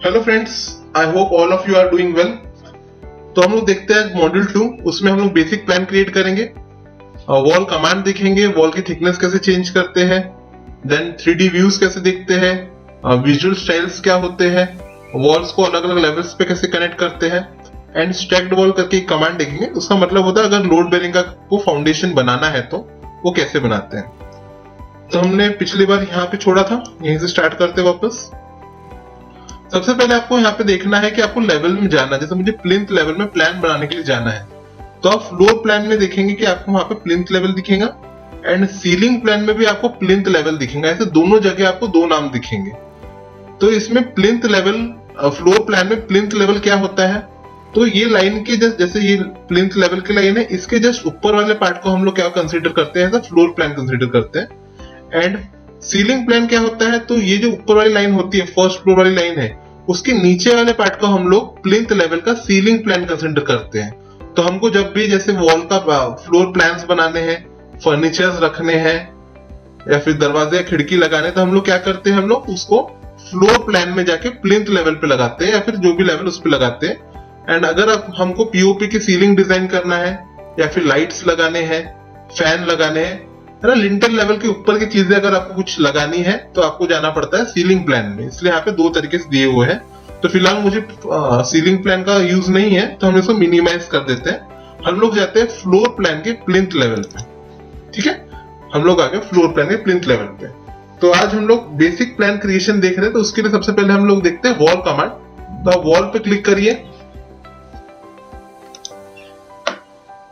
Hello friends, I hope all of you are doing well. तो हम लोग देखते हैं मॉड्यूल 2, उसमें हम लोग बेसिक प्लान क्रिएट करेंगे, वॉल कमांड देखेंगे, वॉल की थिकनेस कैसे चेंज करते हैं, देन 3D व्यूज कैसे देखते हैं, विजुअल स्टाइल्स क्या होते हैं, वॉल्स को अलग अलग लेवल्स पे कैसे कनेक्ट करते हैं, एंड स्टैक्ड वॉल करके एक कमांड देखेंगे। उसका मतलब होता है अगर लोड बेरिंग का को फाउंडेशन बनाना है तो वो कैसे बनाते हैं। तो हमने पिछली बार यहाँ पे छोड़ा था, यहीं से स्टार्ट करते वापस। सबसे पहले आपको यहाँ पे देखना है कि आपको लेवल में जाना है। जैसे मुझे प्लिंथ लेवल में प्लान बनाने के लिए जाना है तो आप फ्लोर प्लान में देखेंगे कि आपको वहां पे प्लिंथ लेवल दिखेगा एंड सीलिंग प्लान में भी आपको प्लिंथ लेवल दिखेगा। ऐसे दोनों जगह आपको दो नाम दिखेंगे। तो इसमें प्लिंथ लेवल, फ्लोर प्लान में प्लिंथ लेवल क्या होता है, तो ये लाइन के जैसे ये प्लिंथ लेवल की लाइन है, इसके जस्ट ऊपर वाले पार्ट को हम लोग क्या कंसिडर करते हैं, फ्लोर प्लान कंसिडर करते हैं। एंड सीलिंग प्लान क्या होता है, तो ये जो ऊपर वाली लाइन होती है, फर्स्ट फ्लोर वाली लाइन है, उसके नीचे वाले पार्ट को हम लोग प्लिंथ लेवल का सीलिंग प्लान कंसिडर करते हैं। तो हमको जब भी जैसे वॉल का फ्लोर प्लान्स बनाने हैं, फर्नीचर्स रखने हैं या फिर दरवाजे या खिड़की लगाने, तो हम लोग क्या करते हैं, हम लोग उसको फ्लोर प्लान में जाके प्लिंथ लेवल पे लगाते हैं या फिर जो भी लेवल उस पे लगाते हैं। एंड अगर हमको पीओपी की सीलिंग डिजाइन करना है या फिर लाइट्स लगाने हैं, फैन लगाने हैं, है ना, लिंटर लेवल के ऊपर की चीजें अगर आपको कुछ लगानी है तो आपको जाना पड़ता है सीलिंग प्लान में। इसलिए यहाँ पे दो तरीके से दिए हुए हैं। तो फिलहाल मुझे सीलिंग प्लान का यूज नहीं है तो हम इसको मिनिमाइज कर देते हैं। हम लोग जाते हैं फ्लोर प्लान के प्लिंथ लेवल पे। ठीक है, हम लोग आ गए फ्लोर प्लान के प्लिंथ लेवल पे। तो आज हम लोग बेसिक प्लान क्रिएशन देख रहे हैं। तो उसके लिए सबसे पहले हम लोग देखते हैं वॉल कमांड। तो आप वॉल पे क्लिक करिए।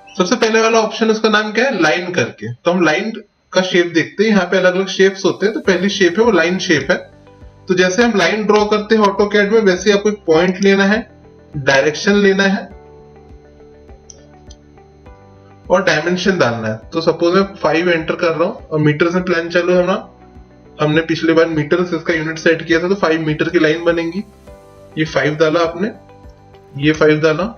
सबसे पहले वाला ऑप्शन, उसका नाम क्या है, लाइन करके। तो हम लाइन का शेप देखते हैं। यहाँ पे अलग अलग शेप्स होते हैं। तो पहली शेप है वो लाइन शेप है। तो जैसे हम लाइन ड्रॉ करते हैं ऑटोकैड में, वैसे आपको एक पॉइंट लेना है, डायरेक्शन लेना है और डायमेंशन डालना है। तो सपोज मैं 5 एंटर कर रहा हूं और मीटर से प्लान चालू है। हमने पिछले बार मीटर से इसका यूनिट सेट किया था, तो 5 मीटर की लाइन बनेगी। ये 5 डाला आपने, ये 5 डाला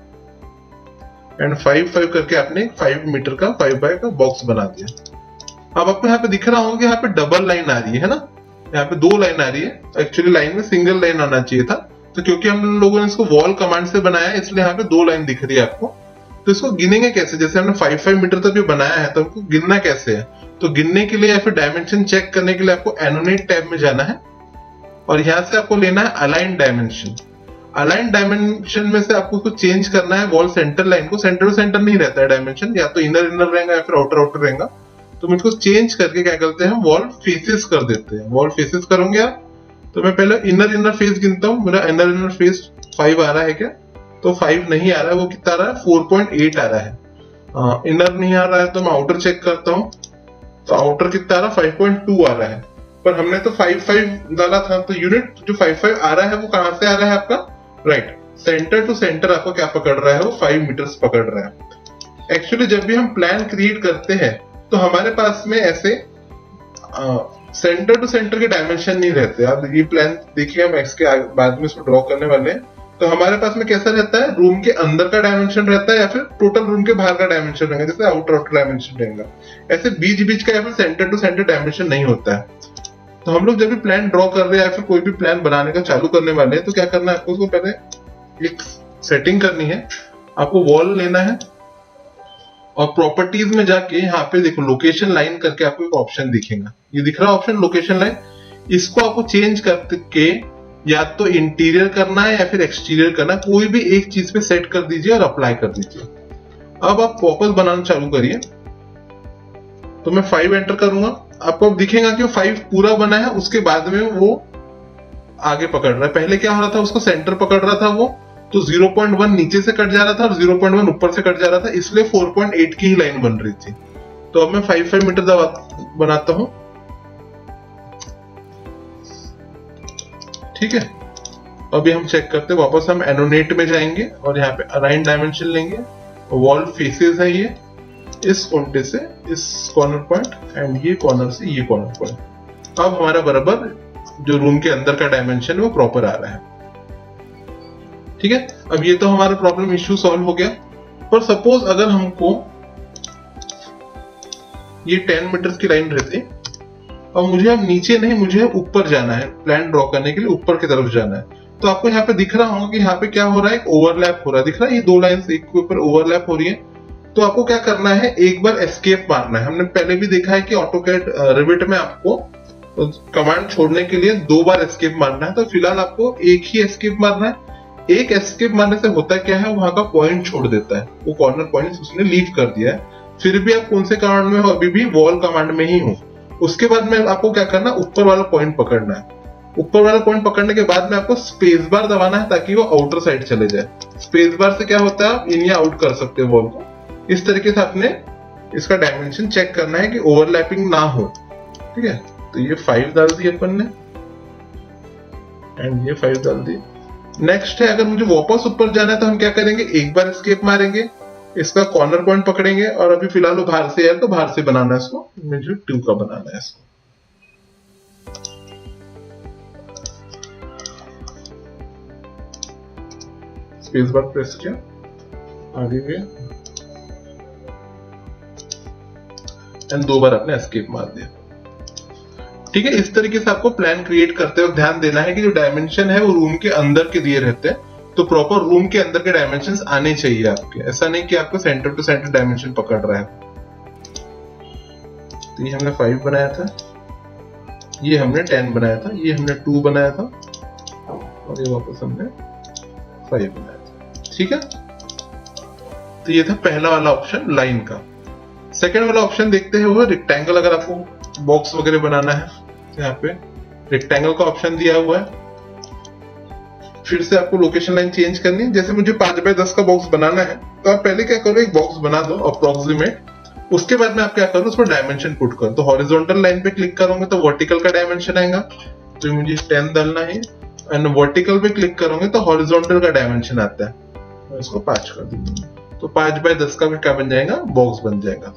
एंड 5 करके आपने 5 मीटर का 5 बाय का बॉक्स बना दिया। अब आपको यहाँ पे दिख रहा होगा कि यहाँ पे डबल लाइन आ रही है ना, यहाँ पे 2 लाइन आ रही है। एक्चुअली लाइन में सिंगल लाइन आना चाहिए था। तो क्योंकि हम लोगों ने इसको वॉल कमांड से बनाया है, इसलिए यहाँ पे 2 लाइन दिख रही है आपको। तो इसको गिनेंगे कैसे, जैसे हमने 5 मीटर तक भी बनाया है, तो हमको गिनना कैसे है। तो गिनने के लिए या फिर डायमेंशन चेक करने के लिए आपको एनोनेट टैब में जाना है और यहाँ से आपको लेना है अलाइन डायमेंशन। अलाइन डायमेंशन में से आपको उसको चेंज करना है वॉल सेंटर लाइन को। सेंटर टू सेंटर नहीं रहता है डायमेंशन, या तो इनर इनर रहेगा या फिर आउटर आउटर रहेगा। तो मैं इसको चेंज करके क्या करते हैं, वॉल फेसेस कर देते हैं। वॉल फेसेस करोगे आप, तो मैं पहले इनर इनर फेस गिनता हूँ। मेरा इनर इनर फेस 5 आ रहा है क्या, तो 5 नहीं आ रहा है। वो कितना आ रहा है, 4.8 आ रहा है। इनर नहीं आ रहा है तो मैं आउटर चेक करता हूँ। तो आउटर कितना आ रहा है, 5.2 आ रहा है। पर हमने तो 5 डाला था, तो यूनिट जो 5 आ रहा है वो कहां से आ रहा है आपका, राइट, सेंटर टू सेंटर आपको क्या पकड़ रहा है, वो 5 मीटर्स पकड़ रहा है। एक्चुअली जब भी हम प्लान क्रिएट करते हैं तो हमारे पास में ऐसे सेंटर टू सेंटर के डायमेंशन नहीं रहते। आप ये प्लान देखिए, हम एक्स के बाद में इसको ड्रॉ करने वाले हैं। तो हमारे पास में कैसा रहता है, रूम के अंदर का डायमेंशन रहता है या फिर टोटल रूम के बाहर का डायमेंशन रहेगा, जैसे आउटर आउटर डायमेंशन रहेगा। ऐसे बीच बीच का या फिर सेंटर टू सेंटर डायमेंशन नहीं होता है। तो हम लोग जब भी प्लान ड्रॉ कर रहे हैं या फिर कोई भी प्लान बनाने का चालू करने वाले हैं, तो क्या करना है आपको, उसको पहले एक सेटिंग करनी है। आपको वॉल लेना है और प्रॉपर्टीज में जाके यहाँ पे देखो लोकेशन लाइन करके आपको एक ऑप्शन दिखेगा। ये दिख रहा है ऑप्शन लोकेशन लाइन। इसको आपको चेंज करके या तो इंटीरियर करना है या फिर एक्सटीरियर करना है, कोई भी एक चीज पे सेट कर दीजिए और अप्लाई कर दीजिए। अब आप वापस बनाना चालू करिए। तो मैं 5 एंटर करूंगा, आपको अब दिखेगा कि 5 पूरा बना है, उसके बाद में वो आगे पकड़ रहा है। पहले क्या हो रहा था, उसको सेंटर पकड़ रहा था वो, तो 0.1 नीचे से कट जा रहा था और 0.1 ऊपर से कट जा रहा था, इसलिए 4.8 की ही लाइन बन रही थी। तो अब मैं 5 मीटर बनाता हूं। ठीक है, अभी हम चेक करते हैं। वापस हम एनोनेट में जाएंगे और यहाँ पे अलाइन डायमेंशन लेंगे। वॉल फेसेस है ये, इस कोने से इस कॉर्नर पॉइंट एंड ये कॉर्नर से ये कॉर्नर पॉइंट। अब हमारा बराबर जो रूम के अंदर का डायमेंशन वो प्रॉपर आ रहा है। ठीक है, अब ये तो हमारा प्रॉब्लम इश्यू सॉल्व हो गया। पर सपोज अगर हमको ये 10 मीटर की लाइन रहती और मुझे अब नीचे नहीं, मुझे ऊपर जाना है, प्लान ड्रॉ करने के लिए ऊपर की तरफ जाना है। तो तो आपको यहाँ पे दिख रहा होगा कि यहाँ पे क्या हो रहा है, एक ओवरलैप हो रहा है, दिख रहा है, ये दो लाइंस एक के ऊपर ओवरलैप हो रही है। तो आपको क्या करना है, एक बार एस्केप मारना है। हमने पहले भी देखा है कि ऑटोकैड रिविट में आपको कमांड छोड़ने के लिए 2 बार एस्केप मारना है, तो फिलहाल आपको एक ही एस्केप मारना है। एक एस्केप मारने से होता क्या है, वहां का पॉइंट छोड़ देता है, वो कॉर्नर पॉइंट उसने लीव कर दिया है। फिर भी आप कौन से कमांड में हो, अभी भी वॉल कमांड में ही हो। उसके बाद में आपको क्या करना, ऊपर वाला पॉइंट पकड़ना है। ऊपर वाला पॉइंट पकड़ने के बाद में आपको स्पेस बार दबाना है ताकि वो आउटर साइड चले जाए। स्पेस बार से क्या होता है, आप इन या आउट कर सकते हो वॉल को। इस तरीके से आपने इसका डायमेंशन चेक करना है कि ओवरलैपिंग ना हो। ठीक है, तो ये 5 डाल दी अपन ने एंड ये 5 डाल दी। नेक्स्ट है, अगर मुझे वापस ऊपर जाना है तो हम क्या करेंगे, एक बार एस्केप मारेंगे, इसका कॉर्नर पॉइंट पकड़ेंगे, और अभी फिलहाल वो बाहर से है तो बाहर से बनाना है इसको, मुझे 2 का बनाना है इसको। स्पेस बार प्रेस किया, आगे गए एंड 2 बार आपने एस्केप मार दिया। ठीक है, इस तरीके से आपको प्लान क्रिएट करते वक्त ध्यान देना है कि जो डायमेंशन है वो रूम के अंदर के दिए रहते हैं, तो प्रॉपर रूम के अंदर के डायमेंशंस आने चाहिए आपके। ऐसा नहीं कि आपको सेंटर टू सेंटर डायमेंशन पकड़ रहा है। तो ये हमने 5 बनाया था, ये हमने 10 बनाया था, ये हमने 2 बनाया था, और ये वापस हमने 5 बनाया था। ठीक है, तो ये था पहला वाला ऑप्शन लाइन का। सेकेंड वाला ऑप्शन देखते हैं, वो रेक्टेंगल। अगर आपको बॉक्स वगैरह बनाना है, यहाँ पे रेक्टेंगल का ऑप्शन दिया हुआ है। फिर से आपको लोकेशन लाइन चेंज करनी है। जैसे मुझे 5 बाय 10 का बॉक्स बनाना है, तो आप पहले क्या करो, एक बॉक्स बना दो अप्रोक्सीमेट। उसके बाद में आप क्या करो, उसमें डायमेंशन पुट करो। तो हॉरिजॉन्टल लाइन पे क्लिक करोगे तो वर्टिकल का डायमेंशन आएगा, तो मुझे 10 डालना है। एंड वर्टिकल पे क्लिक करोगे तो हॉरिजॉन्टल का डायमेंशन आता है, मैं इसको 5 कर दूंगा। तो 5 बाय 10 का क्या बन जाएगा, बॉक्स बन जाएगा।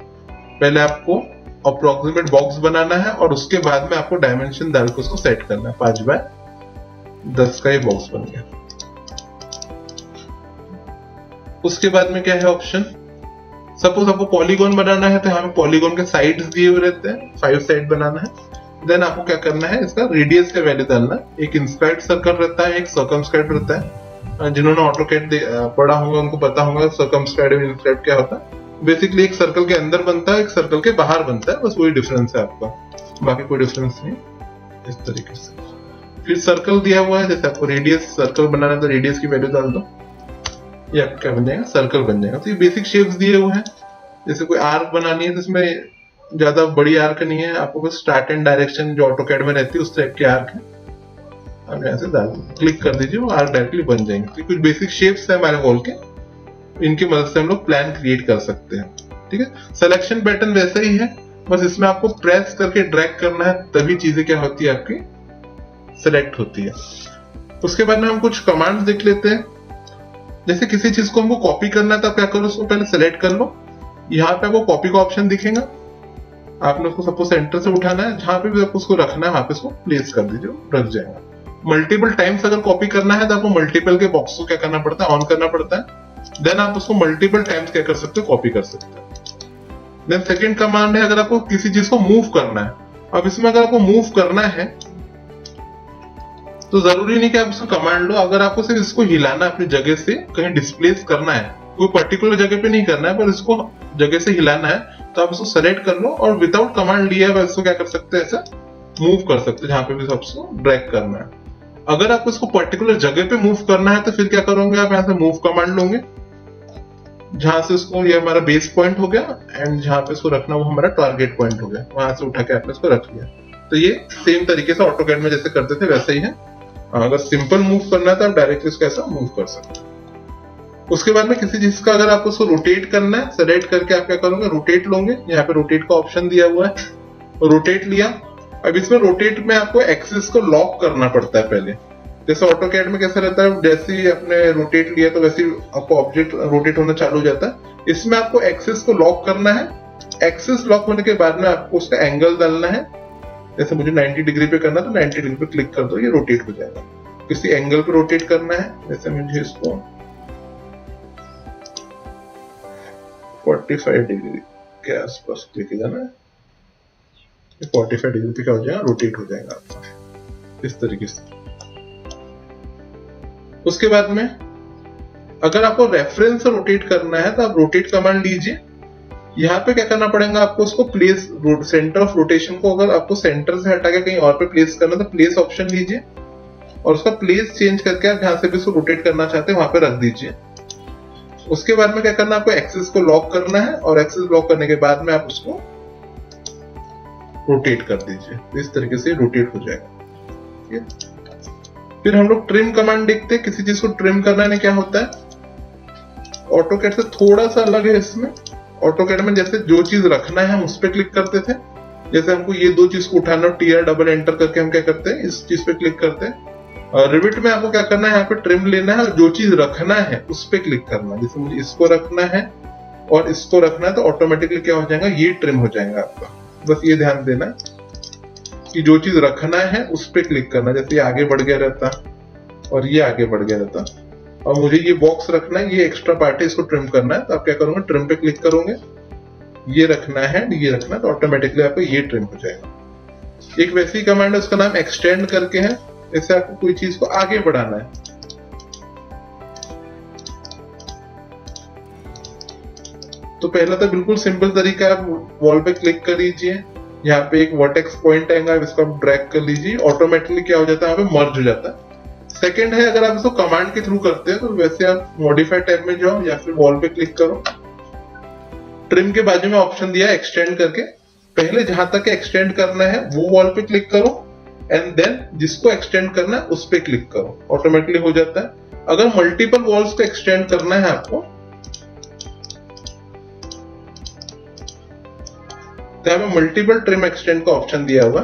पहले आपको अप्रोक्सीमेट बॉक्स बनाना है और उसके बाद में आपको डायमेंशन डाल के उसको सेट करना है। 5 बाय 10 का ये बॉक्स बन गया। उसके बाद में क्या है ऑप्शन, सपोज आपको पॉलीगॉन बनाना है, तो यहाँ पे पॉलीगॉन के साइड्स दिए हुए रहते हैं, 5 साइड बनाना है। देन आपको क्या करना है, इसका रेडियस का वैल्यू डालना है। एक इंस्क्राइब्ड सर्कल रहता है, एक सर्कमस्क्राइब्ड रहता है। जिन्होंने ऑटोकैड पढ़ा होगा उनको पता होगा सर्कमस्क्राइब्ड और इंस्क्राइब्ड क्या होता है। बेसिकली एक सर्कल के अंदर बनता है, एक सर्कल के बाहर बनता है, बस वही डिफरेंस है आपका, बाकी कोई डिफरेंस नहीं। इस तरीके से फिर सर्कल दिया हुआ है, जैसे आपको रेडियस सर्कल बनाना है तो रेडियस की वैल्यू डाल दो, ये आपका क्या बन जाएगा, सर्कल बन जाएगा। तो ये बेसिक शेप्स दिए हुए हैं। जैसे कोई आर्क बनानी है तो इसमें ज्यादा बड़ी आर्क नहीं है, आपको बस स्टार्ट एंड डायरेक्शन जो ऑटोकैड में रहती है उस टाइप की आर्क है। आप यहाँ से डाल क्लिक कर दीजिए, वो आर्क डायरेक्टली बन जाएंगे। तो कुछ बेसिक शेप्स है हमारे वॉल के, इनकी मदद से हम लोग प्लान क्रिएट कर सकते हैं। ठीक है, सिलेक्शन पैटर्न वैसा ही है, बस इसमें आपको प्रेस करके ड्रैग करना है, तभी चीजें क्या होती है, आपकी सिलेक्ट होती है। उसके बाद में हम कुछ कमांड्स देख लेते हैं। जैसे किसी चीज को हमको कॉपी करना है तो आप क्या करो, उसको पहले सेलेक्ट कर लो। यहाँ पे आपको कॉपी का ऑप्शन दिखेगा, आपने उसको सपोज सेंटर से उठाना है, जहां पे भी आपको उसको रखना है वहां पे उसको प्लेस कर दीजिए, रख जाएगा। मल्टीपल टाइम्स अगर कॉपी करना है तो आपको मल्टीपल के बॉक्स को क्या करना पड़ता है, ऑन करना पड़ता है। देन आप उसको मल्टीपल टाइम्स क्या कर सकते हो, कॉपी कर सकते हो। देन सेकेंड कमांड है, अगर आपको किसी चीज को मूव करना है। अब इसमें अगर आपको मूव करना है तो जरूरी नहीं कि आप उसको कमांड लो, अगर आपको सिर्फ इसको हिलाना अपनी जगह से कहीं डिस्प्लेस करना है, कोई पर्टिकुलर जगह पे नहीं करना है, पर इसको जगह से हिलाना है, तो आप इसको सेलेक्ट कर लो और विदाउट कमांड लिए आप इसको क्या कर सकते हैं, ऐसा मूव कर सकते हैं जहां पे भी आपको ड्रैग करना है। अगर आपको इसको पर्टिकुलर जगह पे मूव करना है तो फिर क्या करोगे, आप यहाँ से मूव कमांड लोगे, जहां से उसको, ये हमारा बेस पॉइंट हो गया एंड जहां पे इसको रखना वो हमारा टारगेट पॉइंट हो गया, वहां से उठा के आपने इसको रख लिया। तो ये सेम तरीके से ऑटोकैड में जैसे करते थे वैसे ही है। अगर सिंपल मूव करना है तो आप डायरेक्टली इसको ऐसा मूव कर सकते हैं। उसके बाद में किसी चीज का अगर आपको उसको रोटेट करना है, सेलेक्ट करके आप क्या करोगे, रोटेट लोगे। यहाँ पे रोटेट का ऑप्शन दिया हुआ है, रोटेट लिया। अब इसमें रोटेट में आपको एक्सिस को लॉक करना पड़ता है पहले। जैसे ऑटोकैड में कैसा रहता है, जैसे ही आपने रोटेट लिया तो वैसे ही आपको ऑब्जेक्ट रोटेट होना चालू हो जाता है। इसमें आपको एक्सिस को लॉक करना है। एक्सिस लॉक होने के बाद में आपको उसका एंगल डालना है। जैसे मुझे 90 डिग्री पे करना है तो 90 डिग्री पे क्लिक कर दो, ये रोटेट हो जाएगा। किसी एंगल पे रोटेट करना है, जैसे मुझे इसको 45 डिग्री के आसपास लेके जाना है, 45 डिग्री पे क्या हो जाएगा, रोटेट हो जाएगा आपका इस तरीके से। उसके बाद में अगर आपको रेफरेंस रोटेट करना है तो आप रोटेट कमांड लीजिए। यहाँ पे क्या करना पड़ेगा आपको, उसको प्लेस सेंटर ऑफ रोटेशन को अगर आपको सेंटर से हटा के कहीं और पे प्लेस करना तो प्लेस ऑप्शन लीजिए और उसका प्लेस चेंज करके आप जहां से भी उसको रोटेट करना चाहते हैं वहां पे रख दीजिए। उसके बाद में क्या करना है, आपको एक्सिस को लॉक करना है और एक्सिस लॉक करने के बाद में आप उसको रोटेट कर दीजिए। इस तरीके से रोटेट हो जाएगा। फिर हम लोग ट्रिम कमांड देखते हैं। किसी चीज को ट्रिम करना है क्या होता है, ऑटोकैड से थोड़ा सा अलग है इसमें। ऑटोकैड में जैसे जो चीज रखना है हम उस पर क्लिक करते थे, जैसे हमको ये दो चीज को उठाना, TR डबल एंटर करके हम क्या करते हैं, इस चीज पे क्लिक करते हैं। और रिविट में आपको क्या करना है, यहाँ पे ट्रिम लेना है और जो चीज रखना है उस पे क्लिक करना है। जैसे मुझे इसको रखना है और इसको रखना है तो ऑटोमेटिकली क्या हो जाएगा, ये ट्रिम हो जाएगा आपका। बस ये ध्यान देना कि जो चीज रखना है उस पे क्लिक करना। जैसे ये आगे बढ़ गया रहता और ये आगे बढ़ गया रहता, और मुझे ये बॉक्स रखना है, ये एक्स्ट्रा पार्ट है, इसको ट्रिम करना है तो आप क्या करोगे, ट्रिम पे क्लिक करोगे। ये रखना है, ये रखना है तो ऑटोमेटिकली आपको ये ट्रिम हो जाएगा। एक वैसी कमांड है, उसका नाम एक्सटेंड करके है। इससे आपको कोई चीज को आगे बढ़ाना है। तो पहला तो बिल्कुल सिंपल तरीका है, आप वॉल पे क्लिक कर लीजिए, यहाँ पे एक वर्टेक्स पॉइंट आएगा, इसको आप ड्रैग कर लीजिए, ऑटोमेटिकली क्या हो जाता है, यहाँ पे मर्ज हो जाता है। सेकंड है, अगर आप इसको कमांड के थ्रू करते हैं तो वैसे आप मॉडिफाई टैब में जाओ या फिर वॉल पे क्लिक करो। ट्रिम के बाजू में ऑप्शन दिया है एक्सटेंड करके, पहले जहां तक एक्सटेंड करना है वो वॉल पे क्लिक करो एंड देन जिसको एक्सटेंड करना है उस पे क्लिक करो, ऑटोमेटिकली हो जाता है। अगर मल्टीपल वॉल्स को एक्सटेंड करना है आपको तो यहाँ पे मल्टीपल ट्रिम एक्सटेंड का ऑप्शन दिया हुआ,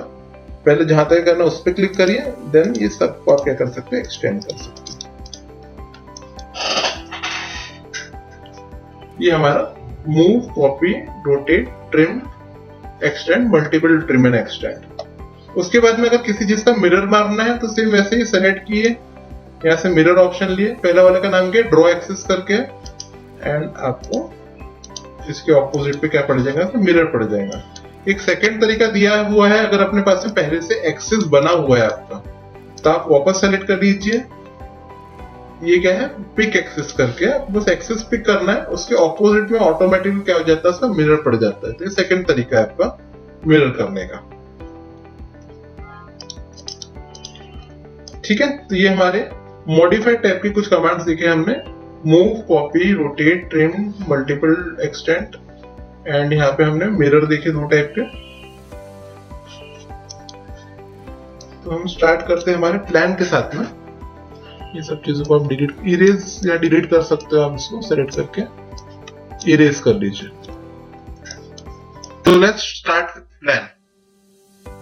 पहले जहां तक करना उस पर क्लिक करिए, देन ये सबको आप क्या कर सकते हैं, एक्सटेंड कर सकते हैं। ये हमारा move, copy, rotate, trim, extend, multiple trim and extend. उसके बाद में अगर किसी चीज का मिरर मारना है तो सिर्फ वैसे ही सेलेक्ट किए, यहाँ से मिरर ऑप्शन लिए, पहला वाले का नाम क्या है, ड्रॉ एक्सिस करके, एंड आपको इसके ऑपोजिट पे क्या पड़ जाएगा, तो मिरर पड़ जाएगा। एक सेकंड तरीका दिया हुआ है, अगर अपने पास में पहले से एक्सिस बना हुआ है आपका तो आप वापस सेलेक्ट कर लीजिए, ये क्या है, पिक एक्सिस करके, बस एक्सिस पिक करना है, उसके ऑपोजिट में ऑटोमेटिकली क्या हो जाता है, उसका मिरर पड़ जाता है। तो ये सेकंड तरीका है आपका मिरर करने का। ठीक है, तो ये हमारे मॉडिफाइड टाइप की कुछ कमांड्स देखे हमने, move, copy, rotate, trim, multiple extend, and यहाँ पे हमने मिरर देखे दो टाइप के। तो हम स्टार्ट करते हैं हमारे प्लान के साथ में। ये सब चीजों को आप डिलीट, इरेज या डिलीट कर सकते हो, आप इसको सेलेक्ट करके इरेज कर लीजिए। तो लेट्स स्टार्ट प्लान।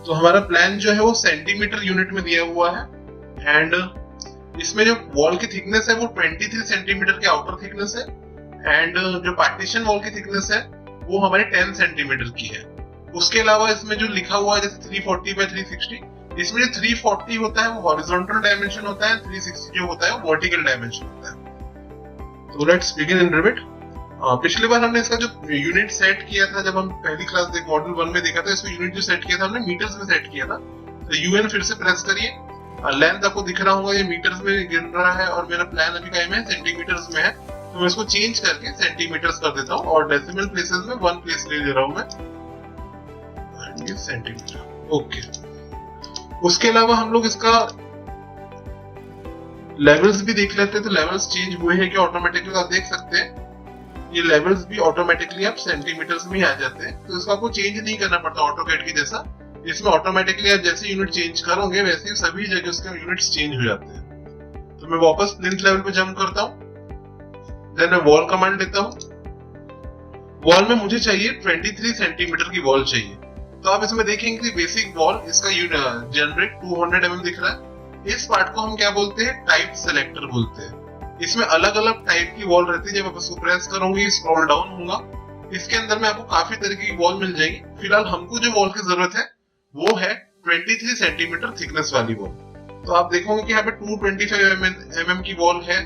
तो हमारा प्लान जो है वो सेंटीमीटर यूनिट में दिया हुआ है, एंड इसमें जो वॉल की थिकनेस है वो 23 सेंटीमीटर की आउटर थिकनेस है, एंड जो पार्टीशन वॉल की थिकनेस है वो हमारे 10 सेंटीमीटर की है। उसके अलावा इसमें जो लिखा हुआ है जैसे 340 बाय 360, इसमें जो 340 होता है वो हॉरिजॉन्टल डायमेंशन होता है, 360 जो होता है वो वर्टिकल डायमेंशन होता है। तो लेट्स बिगिन इन रिविट। पिछली बार हमने इसका जो यूनिट सेट किया था, जब हम पहली क्लास मॉड्यूल 1 में देखा था, इसको यूनिट जो सेट किया था हमने मीटर्स में सेट किया था। तो यूएन फिर से प्रेस करिए, लेंथ आपको दिख रहा होगा, ये मीटर्स में गिन रहा है और मेरा प्लान अभी का में सेंटीमीटर्स में है, तो मैं इसको चेंज करके सेंटीमीटर्स कर देता हूँ और डेसिमल प्लेसेस में 1 प्लेस ले ले रहा हूँ मैं, ये सेंटीमीटर। ओके, उसके अलावा हम लोग इसका लेवल्स भी देख लेते हैं। तो लेवल्स चेंज हुए हैं कि ऑटोमेटिकली, आप देख सकते हैं ये लेवल्स भी ऑटोमेटिकली आप सेंटीमीटर्स में ही आ जाते हैं। तो इसको आपको चेंज नहीं करना पड़ता ऑटोकैड की जैसा, इसमें ऑटोमेटिकली आप जैसे यूनिट चेंज करोगे वैसे ही सभी जगह उसके यूनिट्स चेंज हो जाते हैं। तो मैं वापस प्लिंथ लेवल पे जंप करता हूँ, देन मैं वॉल कमांड लेता हूँ। वॉल में मुझे चाहिए 23 सेंटीमीटर की वॉल चाहिए। तो आप इसमें देखेंगे कि बेसिक वॉल इसका जेनरिक 200 mm दिख रहा है। इस पार्ट को हम क्या बोलते हैं, टाइप सेलेक्टर बोलते हैं। इसमें अलग अलग टाइप की वॉल रहती है, जब आप इसको प्रेस करोगे स्क्रॉल डाउन होगा, इसके अंदर में आपको काफी तरीके की वॉल मिल जाएगी। फिलहाल हमको जो वॉल की जरूरत है वो है 23 सेंटीमीटर थिकनेस वाली वॉल। तो आप देखोगे कि यहाँ पे 225 mm की वॉल है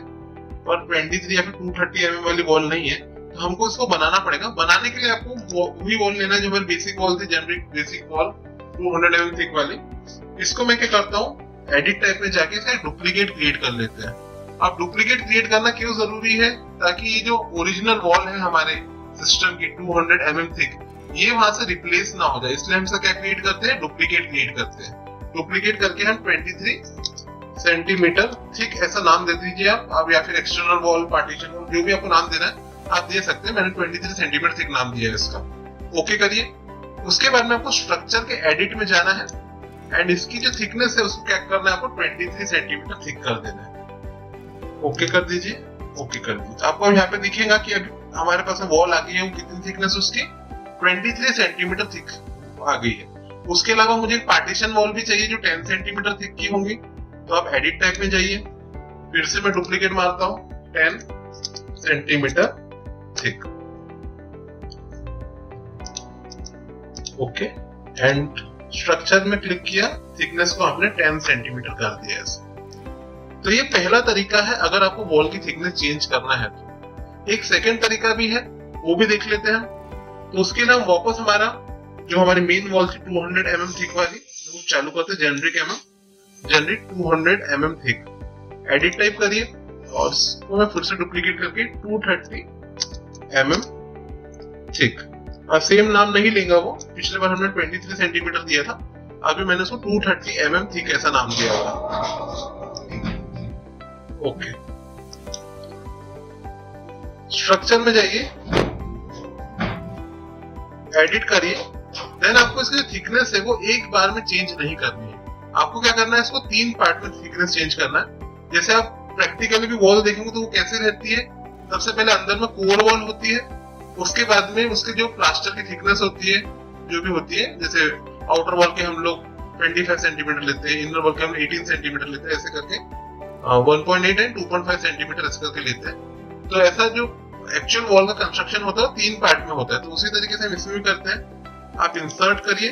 और 23 या फिर 230 mm वाली वॉल नहीं है। तो हमको इसको बनाना पड़ेगा। बनाने के लिए आपको वही वॉल लेना है जो हमारी बेसिक वॉल थी, generic basic wall 200 mm thick वाली। इसको मैं क्या करता हूँ, एडिट टाइप में जाके इसका डुप्लीकेट क्रिएट कर लेते हैं। अब डुप्लीकेट क्रिएट करना क्यों जरूरी है? ताकि ये जो ओरिजिनल वॉल है हमारे सिस्टम की 200 mm थिक, ये वहां से रिप्लेस ना हो जाए, इसलिए हम इसका क्या क्रिएट करते हैं? डुप्लीकेट क्रिएट करते हैं। डुप्लीकेट करके हम 23 सेंटीमीटर थिक ऐसा नाम दे दीजिए आप या फिर एक्सटर्नल वॉल, पार्टीशन वॉल, जो भी आपको नाम देना है आप दे सकते हैं। मैंने 23 सेंटीमीटर थिक नाम दिया है इसका। ओके करिए। उसके बाद में आपको स्ट्रक्चर के एडिट में जाना है एंड इसकी जो थिकनेस है उसको क्या करना है? आपको 23 सेंटीमीटर थिक कर देना है। ओके कर दीजिए। ओके कर दीजिए। आपको यहाँ पे दिखेगा कि अभी हमारे पास वॉल आ गई है, वो कितनी थिकनेस उसकी 23 सेंटीमीटर थिक आ गई है। उसके अलावा मुझे एक पार्टीशन वॉल भी चाहिए जो 10 सेंटीमीटर थिक की होंगी, तो आप एडिट टाइप में जाइए, फिर से मैं डुप्लीकेट मारता हूँ 10 centimetre thick. Okay and structure में क्लिक किया, थिकनेस को हमने 10 सेंटीमीटर कर दिया है। तो ये पहला तरीका है अगर आपको वॉल की थिकनेस चेंज करना है तो। एक सेकंड तरीका भी है, वो भी देख लेते हैं। तो उसके लिए हम वापस हमारा जो हमारी मेन वॉल थी 200 mm थिक वाली, वो चालू करते हैं, generate 200 mm thick. Edit type करिए और इसको मैं फिर से डुप्लीकेट करके 230 mm थिक। सेम नाम नहीं लेगा वो, पिछले बार हमने 23 सेंटीमीटर दिया था, अभी मैंने उसको 230 mm थिक ऐसा नाम दिया होगा। ओके स्ट्रक्चर में जाइए, एडिट करिए, देन आपको इसकी थिकनेस है वो एक बार में चेंज नहीं करनी है। आपको क्या करना है? इसको 3 पार्ट में थिकनेस चेंज करना है। जैसे आप प्रैक्टिकली भी वॉल देखेंगे तो वो कैसे रहती है? सबसे पहले अंदर में कोर वॉल होती है, उसके बाद में उसके जो प्लास्टर की थिकनेस होती है, जो भी होती है, जैसे आउटर वॉल के हम लोग 25 सेंटीमीटर लेते हैं, इनर वॉल के हम 18 सेंटीमीटर लेते हैं, ऐसे करके 1.8 एंड 2.5 सेंटीमीटर ऐसे करके लेते हैं। तो ऐसा जो एक्चुअल वॉल का कंस्ट्रक्शन होता है 3 पार्ट में होता है। तो उसी तरीके से हम इसमें भी करते हैं। आप इंसर्ट करिए,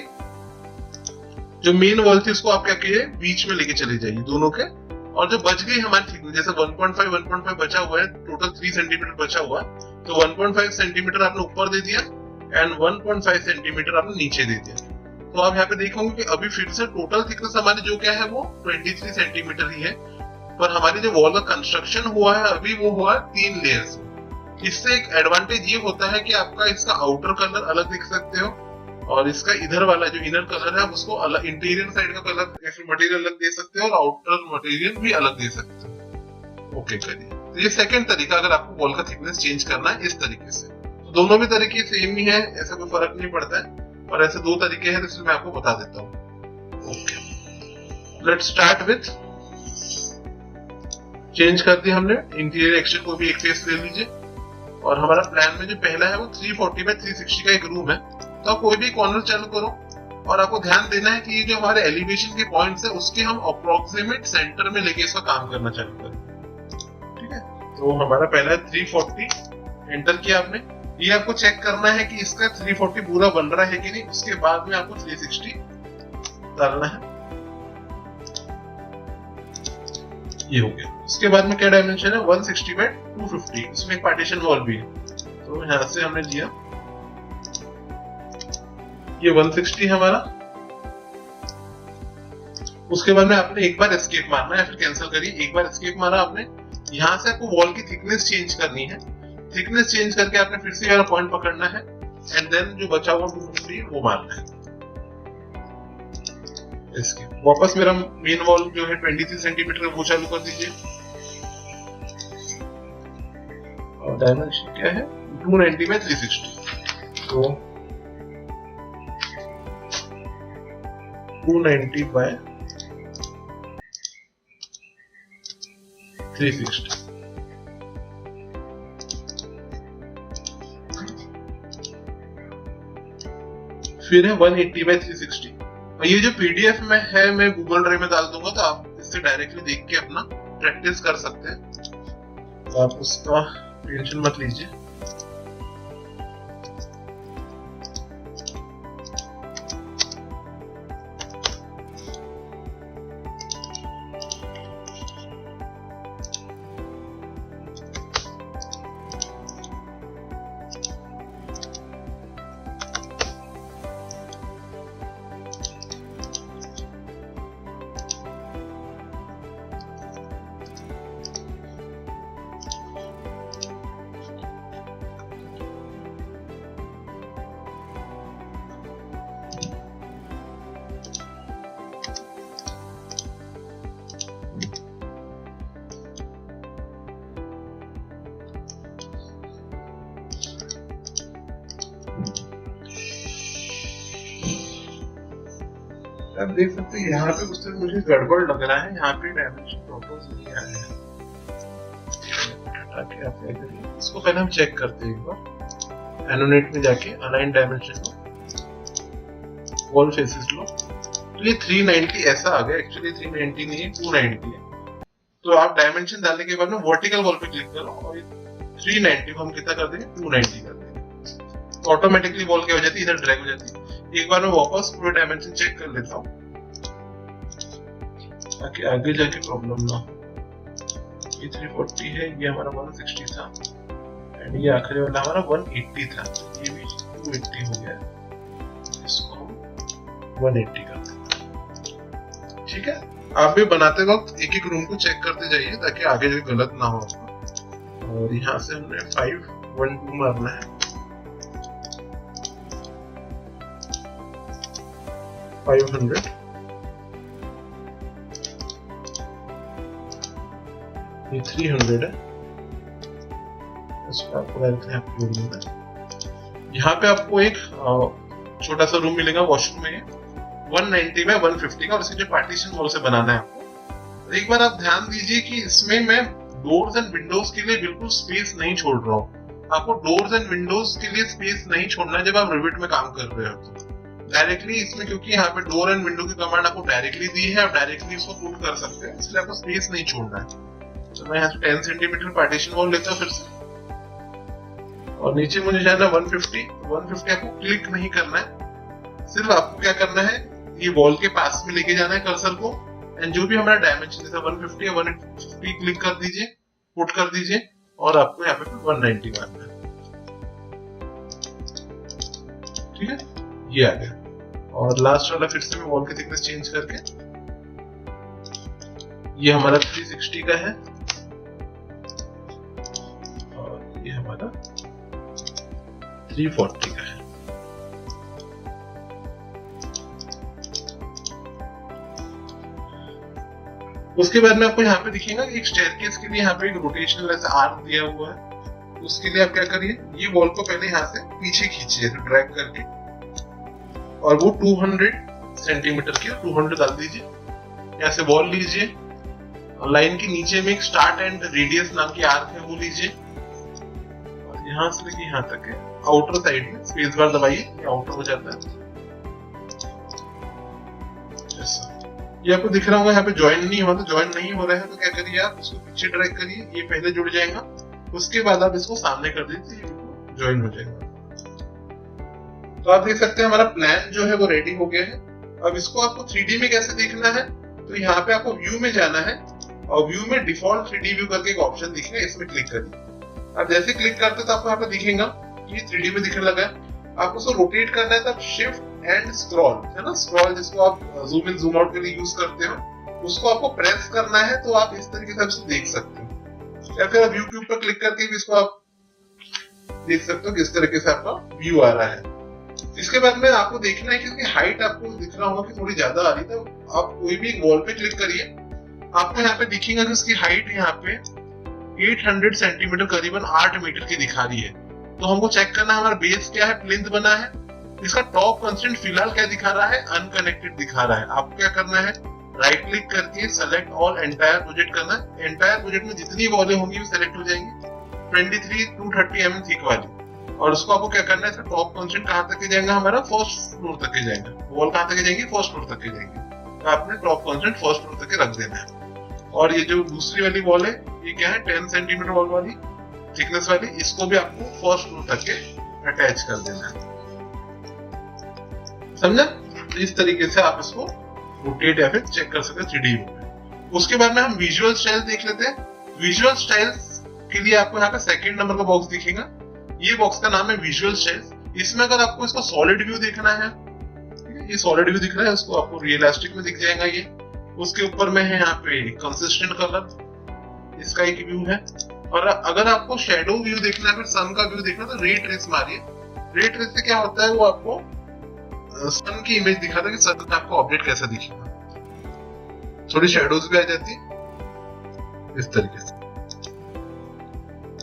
जो मेन वॉल थी उसको आप क्या कीजिए? बीच में लेके चले जाइए दोनों के, और जो बच गई हमारी थिकनेस, जैसे 1.5 बचा हुआ है, टोटल 3 सेंटीमीटर बचा हुआ है, तो 1.5 सेंटीमीटर आपने ऊपर दे दिया एंड 1.5 सेंटीमीटर आपने नीचे दे दिया। तो आप यहाँ पे देखोगे कि अभी फिर से टोटल थिकनेस हमारी जो क्या है वो 23 सेंटीमीटर ही है, पर हमारी जो वॉल का कंस्ट्रक्शन हुआ है अभी वो हुआ है 3 लेयर्स में। इससे एक एडवांटेज ये होता है कि आपका इसका आउटर कलर अलग देख सकते हो, और इसका इधर वाला जो इनर कलर है उसको अलग, इंटीरियर साइड का कलर या फिर मटेरियल अलग दे सकते हो और आउटर मटेरियल भी अलग दे सकते हो। ओके करिए। तो ये सेकंड तरीका, अगर आपको वॉल का थिकनेस चेंज करना है इस तरीके से। तो दोनों भी तरीके सेम ही है, ऐसा कोई फर्क नहीं पड़ता है, और ऐसे 2 तरीके हैं, तो मैं आपको बता देता हूँ। Okay let's start with, change कर दिया हमने इंटीरियर एक्सटेरियर को भी एक फेस ले लीजिए, और हमारा प्लान में जो पहला है वो 340 बाय 360 का एक रूम है। तो आप कोई भी कॉर्नर चालू करो, और आपको ध्यान देना है कि ये जो हमारे एलिवेशन के पॉइंट्स है उसके हम अप्रोक्सीमेट सेंटर में लेके इसका काम करना चालू करें। ठीक है, तो हमारा पहला है 340, एंटर किया आपने। ये आपको चेक करना है कि इसका 340 पूरा बन रहा है कि नहीं, उसके बाद में आपको 360 डालना है। ये हो गया। उसके बाद में क्या डायमेंशन है? 160 बाय 250, इसमें एक पार्टीशन वॉल भी है, तो यहां से हमने लिया, ये 160 है हमारा। उसके बाद में आपने एक बार एस्केप मारना है या फिर कैंसिल करिए, एक बार एस्केप मारा आपने। यहां से आपको वॉल की थिकनेस चेंज करनी है, थिकनेस चेंज करके आपने फिर से वाला पॉइंट पकड़ना है एंड देन जो बचा हुआ 250 वो मारना है। इसके वापस मेरा मेन वॉल जो है 23 सेंटीमीटर वो चालू कर दीजिए, और डायमेंशन क्या है? 290 बाय 360, तो 290 बाय 360। फिर है 180 बाय 360। और ये जो पीडीएफ में है मैं गूगल ड्राइव में डाल दूंगा, तो आप इससे डायरेक्टली देख के अपना प्रैक्टिस कर सकते हैं, तो आप उसका टेंशन मत लीजिए। आप देख सकते हैं यहाँ पे कुछ तो मुझे गड़बड़ लग रहा है, यहाँ पे डायमेंशन प्रॉपर नहीं आया है। ताकि आप क्या करिए, इसको पहले हम चेक करते हैं एक बार एनोनेट में जाके अलाइन डायमेंशन को, वॉल फेसेस लो, तो ये 390 ऐसा आ गया। एक्चुअली 390 नहीं है, 290 है। तो आप डायमेंशन डालने के बाद में वर्टिकल वॉल पे क्लिक करो और 390 को हम कितना कर देंगे, 290 कर देंगे। तो ऑटोमेटिकली वॉल क्या हो जाती है, इधर ड्रैग हो जाती है। एक बार मैं वापस पूरे डायमेंशन चेक कर लेता हूँ ताकि आगे जाके प्रॉब्लम ना हो। ये 340 है, ये हमारा 160 था एंड ये आखिरी वाला हमारा 180 था, ये भी 280 हो गया। इसको हम 180 कर देते। ठीक है, आप भी बनाते वक्त एक एक रूम को चेक करते जाइए ताकि आगे जो गलत ना हो आपको। और यहाँ से हमने 512 मारना है, 500, ये 300 है। इसको आपको यहाँ पे आपको एक छोटा सा रूम मिलेगा वॉशरूम में, 190 में 150 का, और इसके जो पार्टीशन वॉल से बनाना है आपको। एक बार आप ध्यान दीजिए कि इसमें मैं डोर्स एंड विंडोज के लिए बिल्कुल स्पेस नहीं छोड़ रहा हूँ। आपको डोर्स एंड विंडोज के लिए स्पेस नहीं छोड़ना है जब आप रिविट में काम कर रहे हो। तो डायरेक्टली इसमें, क्योंकि यहाँ पे डोर एंड विंडो की कमांड आपको डायरेक्टली दी है, आप डायरेक्टली इसको पुट कर सकते हैं, इसलिए आपको स्पेस नहीं छोड़ना है। तो मैं यहाँ से 10 सेंटीमीटर पार्टीशन वॉल लेता हूँ फिर से, और नीचे मुझे जाना 150 आपको क्लिक नहीं करना है, सिर्फ आपको क्या करना है, ये वॉल के पास में लेके जाना है कर्सर को, एंड जो भी हमारा डायमेंशन जैसा 150 या 150 क्लिक कर दीजिए, पुट कर दीजिए, और आपको यहाँ पे 190 मारना है। ठीक है, ये आ गया। और लास्ट वाला फिर से मैं वॉल की थिकनेस चेंज करके, ये हमारा 360 का है और ये हमारा 340 का है। उसके बाद में आपको यहाँ पे दिखेगा कि एक स्टेयरकेस के लिए यहाँ पे एक रोटेशनल ऐसा आर्क दिया हुआ है। उसके लिए आप क्या करिए, ये वॉल को पहले यहाँ से पीछे खींचिए ड्रैग करके, और वो 200 सेंटीमीटर की 200 डाल दीजिए। यहाँ से वॉल लीजिए, लाइन के नीचे में एक स्टार्ट एंड रेडियस नाम की आर्क है, वो लीजिए, और यहाँ से लेके यहाँ तक है आउटर साइड में स्पेस बार दबाइए, ये आउटर हो जाता है। ये आपको दिख रहा होगा यहाँ पे ज्वाइन नहीं हुआ, तो ज्वाइन नहीं हो रहा है तो क्या करिए, आप इसको पीछे ड्रैग करिए, ये पहले जुड़ जाएगा, उसके बाद आप इसको सामने कर दीजिए, ये ज्वाइन हो जाएगा। तो आप देख सकते हैं हमारा प्लान जो है वो रेडी हो गया है। अब इसको आपको 3D में कैसे देखना है, तो यहाँ पे आपको व्यू में जाना है, और व्यू में डिफॉल्ट 3D व्यू करके एक ऑप्शन दिखेगा, इसमें क्लिक करिए। अब जैसे क्लिक करते तो आपको यहाँ पे दिखेगा कि 3D में दिखने लगा है। आपको उसको रोटेट करना है, तब शिफ्ट एंड स्क्रॉल है ना, स्क्रॉल जिसको आप जूम इन जूम आउट के लिए यूज करते हो, उसको आपको प्रेस करना है, तो आप इस तरीके से इसको देख सकते हो। या फिर आप व्यू क्यूब पर क्लिक करके भी इसको आप देख सकते हो किस तरीके से आपका व्यू आ रहा है। इसके बाद में आपको देखना है कि इसकी हाइट आपको दिख रहा होगा कि थोड़ी ज्यादा आ रही है, तो आप कोई भी वॉल पे क्लिक करिए, आपको यहाँ पे दिखेगा कि उसकी हाइट यहाँ पे 800 सेंटीमीटर करीबन 8 मीटर की दिखा रही है। तो हमको चेक करना है हमारा बेस क्या है, प्लिंथ बना है, इसका टॉप कंस्ट्रेंट फिलहाल क्या दिखा रहा है, अनकनेक्टेड दिखा रहा है। आपको क्या करना है, राइट क्लिक करके सेलेक्ट ऑल एंटायर प्रोजेक्ट करना है। एंटायर प्रोजेक्ट में जितनी वॉलें होंगी वो सेलेक्ट हो जाएंगी, 23 230 mm थिक वाली। और उसको आपको क्या करना है, इसका टॉप कंस्ट्रेंट कहां तक जाएगा, हमारा फर्स्ट फ्लोर तक जाएगा, वॉल कहां तक जाएगी, फर्स्ट फ्लोर तक जाएगी। तो आपने टॉप कंस्ट्रेंट फर्स्ट फ्लोर तक रख देना है। और ये जो दूसरी वाली वॉल है, ये क्या है, 10 सेंटीमीटर वॉल वाली थिकनेस वाली, इसको भी आपको फर्स्ट फ्लोर तक के अटैच कर देना है। समझा? तो इस तरीके से आप इसको रोटेट या फिर चेक कर सकते हैं 3D में। उसके बाद में हम विजुअल स्टाइल देख लेते हैं। विजुअल स्टाइल्स के लिए आपको यहाँ पे सेकंड नंबर का बॉक्स दिखेगा, ये बॉक्स का नाम है विजुअल स्टाइल्स। इसमें अगर आपको इसका सॉलिड व्यू देखना है, ये सॉलिड व्यू दिख रहा है, उसको आपको रियलिस्टिक में दिख जाएगा ये। उसके ऊपर में है यहाँ पे कंसिस्टेंट कलर, इसका एक व्यू है। और अगर आपको शेडो व्यू देखना है, फिर सन का व्यू देखना है, तो रे ट्रेस मारिए। रे ट्रेस से क्या होता है, वो आपको सन की इमेज दिखाता है कि सन का आपको ऑब्जेक्ट कैसा दिखेगा। थोड़ी शेडोज भी आ जाती है इस तरीके से।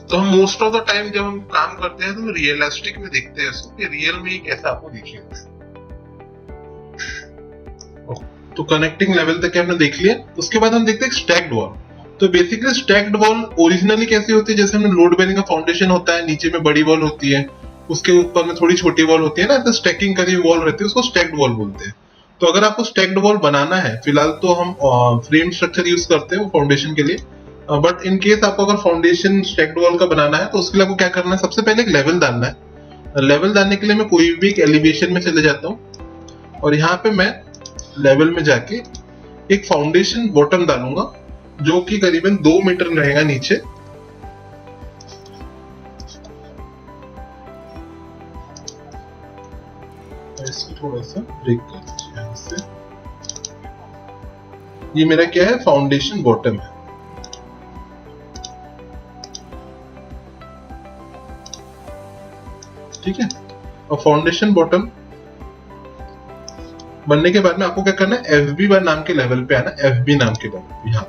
तो हम मोस्ट ऑफ द टाइम जब हम काम करते हैं तो रियलिस्टिक में देखते हैं उसको कि रियल में कैसा आपको दिखेगा। तो कनेक्टिंग लेवल तक हमने देख लिया। उसके बाद हम देखते हैं स्टैक्ड वॉल। तो बेसिकली स्टैक्ड वॉल ओरिजिनली कैसी होती है, जैसे हमने लोड बेरिंग का फाउंडेशन होता है, नीचे में बड़ी वॉल होती है, उसके ऊपर में थोड़ी छोटी वॉल होती है ना, तो स्टैकिंग करी हुई वॉल रहती है, उसको स्टैक्ड वॉल बोलते हैं। तो अगर आपको स्टैक्ड वॉल बनाना है, फिलहाल तो हम फ्रेम स्ट्रक्चर यूज करते हैं फाउंडेशन के लिए, बट इन केस आपको अगर फाउंडेशन स्टैक्ड वॉल का बनाना है तो उसके लिए आपको क्या करना है, सबसे पहले एक लेवल डालना है। लेवल डालने के लिए मैं कोई भी एक एलिवेशन में चले जाता हूँ और यहाँ पे मैं लेवल में जाके एक फाउंडेशन बॉटम डालूंगा जो कि करीबन 2 मीटर रहेगा नीचे। इसको थोड़ा सा ब्रेक कर दीजिए यहाँ से। ये मेरा क्या है, फाउंडेशन बॉटम है। ठीक है, और फाउंडेशन बॉटम बनने के बाद में आपको क्या करना है, FB नाम के लेवल पे आना, FB नाम के लेवल पे। यहाँ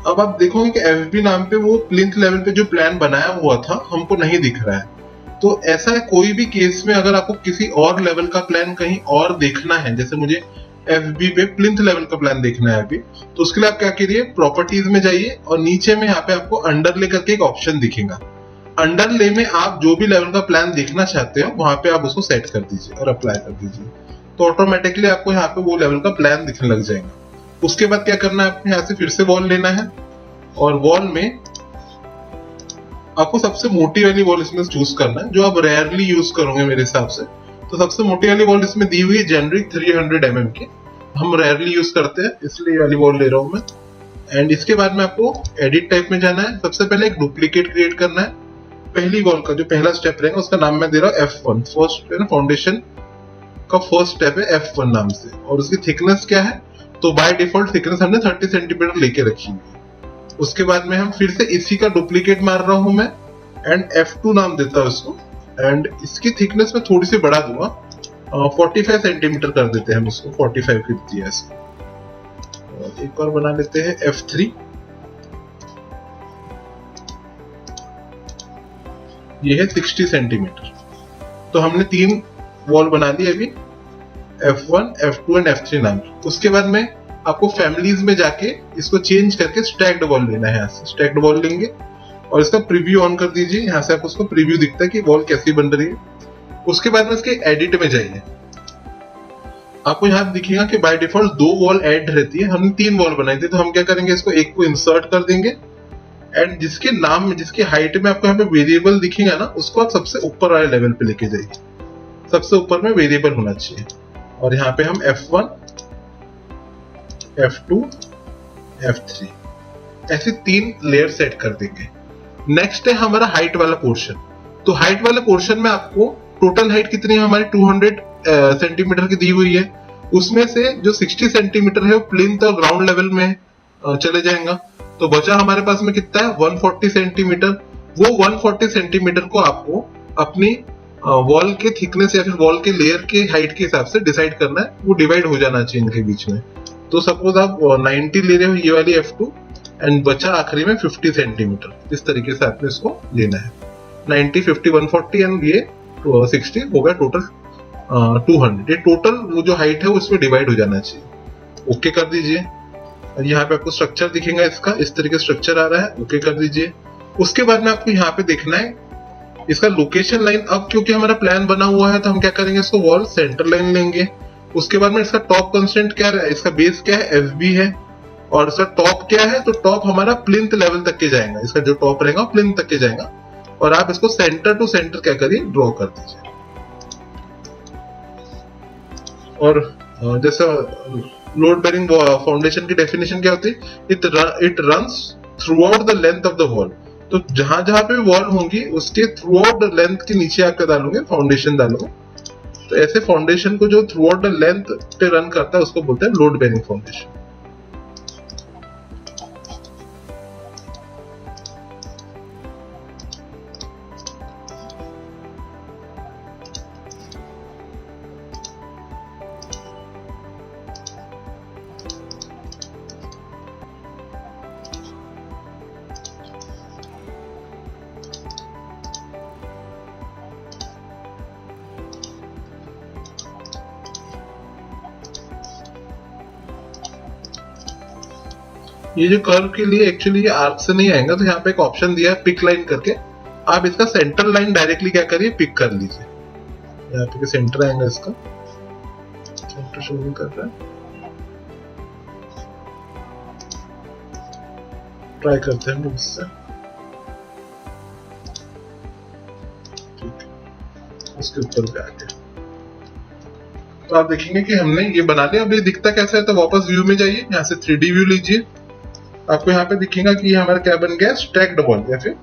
अब आप देखोगे कि FB नाम पे वो प्लिंथ लेवल पे जो प्लान बनाया हुआ था हमको नहीं दिख रहा है। तो ऐसा है, कोई भी केस में अगर आपको किसी और लेवल का प्लान कहीं और देखना है, जैसे मुझे FB पे प्लिंथ लेवल का प्लान देखना है अभी, तो उसके लिए आप क्या करिए, प्रॉपर्टीज में जाइए और नीचे में यहाँ पे आपको अंडरले करके एक ऑप्शन दिखेगा। अंडरले में आप जो भी लेवल का प्लान देखना चाहते हो वहां पे आप उसको सेट कर दीजिए और अप्लाई कर दीजिए, तो ऑटोमेटिकली आपको यहाँ पे वो लेवल का प्लान दिखने लग जाएगा। उसके बाद क्या करना है, आपको यहाँ से फिर से वॉल लेना है और वॉल में आपको सबसे मोटी वाली वॉल इसमें चूज करना है, जो आप रेयरली यूज करोगे मेरे हिसाब से। तो सबसे मोटी वाली वॉल इसमें दी हुई है जेनरिक 300 mm की, हम रेयरली यूज करते हैं इसलिए वाली वॉल ले रहा हूं मैं। एंड इसके बाद में आपको एडिट टाइप में जाना है, सबसे पहले एक डुप्लीकेट क्रिएट करना है। पहली वॉल का जो पहला स्टेप रहेगा उसका नाम मैं दे रहा हूँ F1, फर्स्ट फाउंडेशन का फर्स्ट स्टेप है F1 नाम से। और उसकी थिकनेस क्या है, तो बाय डिफॉल्ट थिकनेस हमने 30 सेंटीमीटर लेके रखी है। उसके बाद में हम फिर से इसी का डुप्लीकेट मार रहा हूं मैं एंड F2 नाम देता हूं इसको। एंड इसकी थिकनेस में थोड़ी सी बढ़ा दूंगा, 45 सेंटीमीटर कर देते हैं हम इसको, 45 कर दिया इसको। और एक और बना लेते हैं F3, ये है 60 सेंटीमीटर। तो हमने 3 वॉल बना ली अभी, F1, F2 एंड F3 नाम की। उसके बाद में आपको फैमिलीज में जाके इसको चेंज करके स्टैक्ड वॉल लेना है। यहाँ से स्टैक्ड वॉल लेंगे और इसका प्रीव्यू ऑन कर दीजिए। यहाँ से आपको उसको प्रीव्यू दिखता है कि वॉल कैसी बन रही है। उसके बाद में इसके एडिट में जाइए, आपको यहाँ दिखेगा कि बाय डिफॉल्ट 2 वॉल ऐड रहती है, हमने 3 वॉल बनाई थी। तो हम क्या करेंगे, इसको एक को इंसर्ट कर देंगे एंड जिसके नाम में, जिसकी हाइट में आपको यहाँ पे वेरिएबल दिखेगा ना, उसको आप सबसे ऊपर वाले लेवल पे लेके जाइए। सबसे ऊपर में वेरिएबल होना चाहिए और यहाँ पे हम F1, F2, F3 ऐसे 3 लेयर सेट कर देंगे। नेक्स्ट है हमारा हाइट वाला पोर्शन। तो हाइट वाले पोर्शन में आपको टोटल हाइट कितनी है हमारी, 200 सेंटीमीटर की दी हुई है। उसमें से जो 60 सेंटीमीटर है वो प्लिंथ और ग्राउंड लेवल में चले जाएगा। तो बचा हमारे पास में कितना है, 140 सेंटीमीटर। वो 140 सेंटीमीटर को आपको अपनी वॉल के थिकनेस या फिर वॉल के लेयर के हाइट के हिसाब से डिसाइड करना है, वो डिवाइड हो जाना चाहिए इनके बीच में। तो सपोज आप 90 ले रहे हो ये वाली F2 एंड बचा आखिरी में 50 सेंटीमीटर, इस तरीके से आपने इसको लेना है। 90, 50, 140 एंड ये 60 हो गया टोटल 200। ये टोटल वो जो हाइट है वो इसमें डिवाइड हो जाना चाहिए। ओके कर दीजिए। यहाँ पे आपको स्ट्रक्चर दिखेगा इसका, इस तरीके स्ट्रक्चर आ रहा है, ओके कर दीजिए। उसके बाद में आपको यहाँ पे देखना है इसका लोकेशन लाइन। अब क्योंकि हमारा प्लान बना हुआ है तो हम क्या करेंगे, इसको वॉल सेंटर लाइन लेंगे। उसके बाद में इसका टॉप कंस्ट्रेंट क्या है, इसका बेस क्या है, FB है। और इसका टॉप क्या है, तो टॉप हमारा प्लिंथ लेवल तक के जाएगा, इसका जो टॉप रहेगा प्लिंथ तक के जाएगा। और आप इसको सेंटर टू सेंटर क्या करिए, ड्रॉ कर दीजिए। और जैसा लोड बेरिंग फाउंडेशन की डेफिनेशन क्या होती है, it runs through out the length of the wall. तो जहां जहां पे वॉल होंगी उसके थ्रू आउट द लेंथ के नीचे आप क्या डालोगे, फाउंडेशन डालोगे। तो ऐसे फाउंडेशन को जो थ्रू आउट द लेंथ पे रन करता है उसको बोलते हैं लोड बेरिंग फाउंडेशन। ये जो कर्व के लिए एक्चुअली ये आर्क से नहीं आएगा, तो यहाँ पे एक ऑप्शन दिया है पिक लाइन करके, आप इसका सेंटर लाइन डायरेक्टली क्या करिए पिक कर लीजिए। यहाँ पे सेंटर आएगा, इसका सेंटर शो नहीं कर रहा है, ट्राई करते हैं इससे। ठीक है, उसके ऊपर भी आ गया। तो आप देखेंगे कि हमने ये बना लिया। अब ये दिखता कैसा है, तो वापस व्यू में जाइए, यहाँ से 3D व्यू लीजिए। आपको यहाँ पे दिखेगा कि हमारा क्या बन गया, स्टैक्ड वॉल या फिर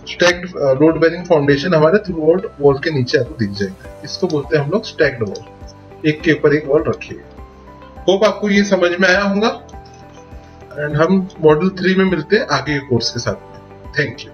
स्टैक्ड लोड बेरिंग फाउंडेशन हमारे थ्रू आउट वॉल के नीचे आपको दिख जाएगा। इसको बोलते हैं हम लोग स्टैक्ड वॉल, एक के ऊपर एक वॉल रखिए। होप आपको ये समझ में आया होगा, एंड हम मॉड्यूल 3 में मिलते हैं आगे के कोर्स के साथ में। Thank you.